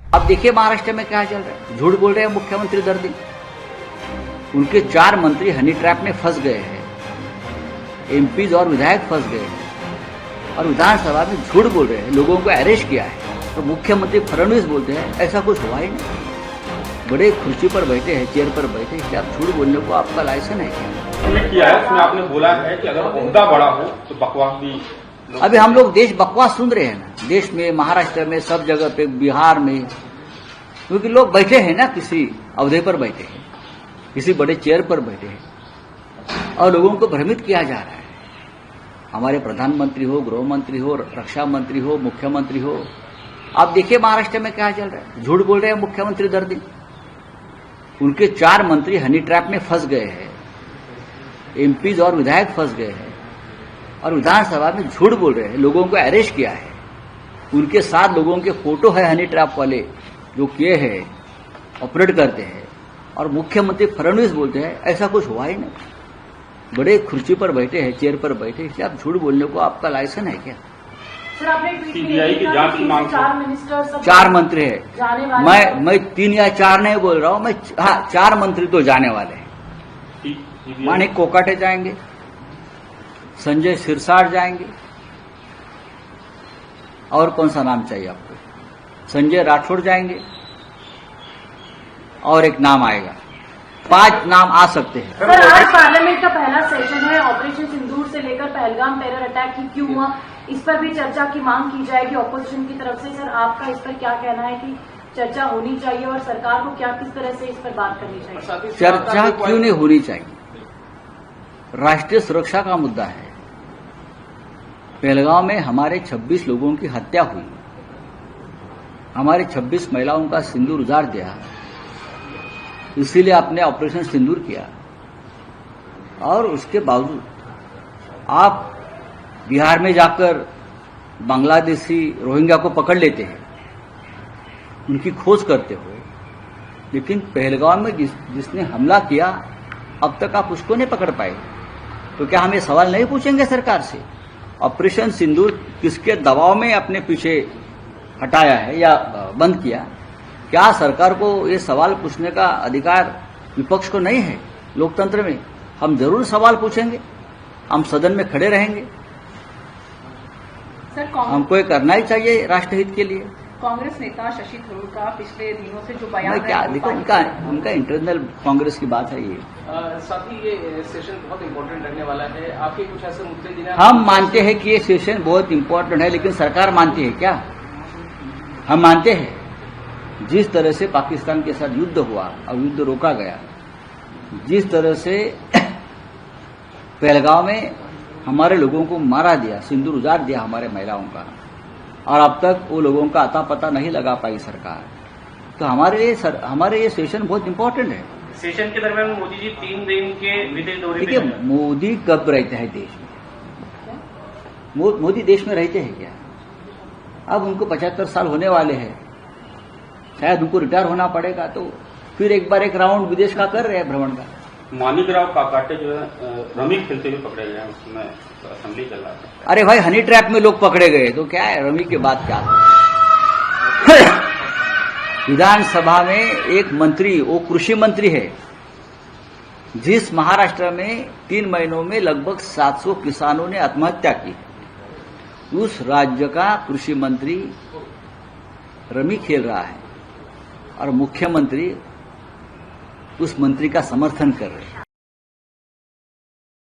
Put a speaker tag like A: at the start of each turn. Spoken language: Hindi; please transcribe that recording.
A: अब देखिए महाराष्ट्र में क्या चल रहा है। झूठ बोल रहे हैं मुख्यमंत्री दर्दी। उनके 4 मंत्री हनी ट्रैप में फंस गए हैं, एमपीज और विधायक फंस गए हैं और विधानसभा में झूठ बोल रहे हैं, लोगों को अरेस्ट किया है। तो मुख्यमंत्री फडणवीस बोलते हैं ऐसा कुछ हुआ ही नहीं, बड़े कुर्सी पर बैठे हैं, चेयर पर बैठे हैं, आप झूठ बोलने को आपका लाइसेंस है क्या?
B: हमने किया है, उसमें आपने बोला है कि अगर ओहदा बड़ा हो तो बकवास भी।
A: अभी हम लोग देश बकवास सुन रहे हैं ना, देश में, महाराष्ट्र में, सब जगह पे, बिहार में, क्योंकि लोग बैठे हैं ना, किसी अवधि पर बैठे हैं, किसी बड़े चेयर पर बैठे हैं और लोगों को भ्रमित किया जा रहा है। हमारे प्रधानमंत्री हो, गृह मंत्री हो, रक्षा मंत्री हो, मुख्यमंत्री हो, आप देखिए महाराष्ट्र में क्या चल रहा है। झूठ बोल रहे हैं मुख्यमंत्री दर्दी। उनके 4 मंत्री हनी ट्रैप में फंस गए हैं, एमपीज और विधायक फंस गए हैं और विधानसभा में झूठ बोल रहे हैं, लोगों को अरेस्ट किया है। उनके साथ लोगों के फोटो है हनी ट्रैप वाले जो किए हैं, ऑपरेट करते हैं और मुख्यमंत्री फडणवीस बोलते हैं ऐसा कुछ हुआ ही नहीं, बड़े कुर्सी पर बैठे हैं, चेयर पर बैठे हैं, आप झूठ बोलने को आपका लाइसेंस है क्या?
C: सर, आपने
B: सीबीआई की जांच की मांग,
C: 4 मिनिस्टर
A: 4 मंत्री है, मैं 3 या 4 नहीं बोल रहा हूं, मैं 4 मंत्री तो जाने वाले हैं। माणिक कोकाटे जाएंगे, संजय सिरसाट जाएंगे और कौन सा नाम चाहिए आपको? संजय राठौड़ जाएंगे और एक नाम आएगा, 5 नाम आ सकते हैं।
C: सर, आज पार्लियामेंट का पहला सेशन है, ऑपरेशन सिंदूर से लेकर पहलगाम टेरर अटैक की क्यों हुआ, इस पर भी चर्चा की मांग की जाएगी ऑपोजिशन की तरफ से। सर, आपका इस पर क्या कहना है कि चर्चा होनी चाहिए और सरकार को क्या किस तरह से इस पर बात करनी चाहिए?
A: चर्चा क्यों नहीं होनी चाहिए? राष्ट्रीय सुरक्षा का मुद्दा है। पहलगांव में हमारे 26 लोगों की हत्या हुई, हमारे 26 महिलाओं का सिंदूर उजाड़ दिया, इसीलिए आपने ऑपरेशन सिंदूर किया। और उसके बावजूद आप बिहार में जाकर बांग्लादेशी रोहिंग्या को पकड़ लेते हैं, उनकी खोज करते हो, लेकिन पहलगांव में जिसने हमला किया अब तक आप उसको नहीं पकड़ पाए। तो क्या हम ये सवाल नहीं पूछेंगे सरकार से? ऑपरेशन सिंदूर किसके दबाव में अपने पीछे हटाया है या बंद किया? क्या सरकार को ये सवाल पूछने का अधिकार विपक्ष को नहीं है? लोकतंत्र में हम जरूर सवाल पूछेंगे, हम सदन में खड़े रहेंगे।
C: सर,
A: हमको ये करना ही चाहिए राष्ट्रहित के लिए।
C: कांग्रेस नेता शशि थरूर का पिछले दिनों से जो बयान
A: मैं क्या देखो, उनका इंटरनल कांग्रेस की बात है ये।
D: साथ ही ये सेशन बहुत इम्पोर्टेंट रहने वाला है, आपके कुछ ऐसे मुद्दे जिन्हें
A: हम मानते हैं कि ये सेशन बहुत इम्पोर्टेंट है, लेकिन सरकार मानती है क्या? हम मानते हैं जिस तरह से पाकिस्तान के साथ युद्ध हुआ और युद्ध रोका गया, जिस तरह से पहलगांव में हमारे लोगों को मारा दिया, सिंदूर उजाड़ दिया हमारे महिलाओं का, और अब तक वो लोगों का अता पता नहीं लगा पाई सरकार, तो हमारे ये सेशन बहुत इम्पोर्टेंट है।
D: सेशन के दरमियान मोदी जी 3 दिन के विदेश दौरे
A: देखिए, मोदी कब रहते हैं देश में? मोदी देश में रहते हैं क्या? अब उनको 75 साल होने वाले हैं, शायद उनको रिटायर होना पड़ेगा, तो फिर एक बार एक राउंड विदेश का कर रहे हैं, भ्रमण का।
B: मानिकराव काकाटे जो है रमी खेलते हुए पकड़े गए हैं, उसमें असेंबली चल रहा था।
A: अरे भाई, हनी ट्रैप में लोग पकड़े गए तो क्या है, रमी के बाद क्या? विधानसभा में एक मंत्री, वो कृषि मंत्री है, जिस महाराष्ट्र में 3 महीनों में लगभग 700 किसानों ने आत्महत्या की, उस राज्य का कृषि मंत्री रमी खेल रहा है और मुख्यमंत्री उस मंत्री का समर्थन कर रहे हैं।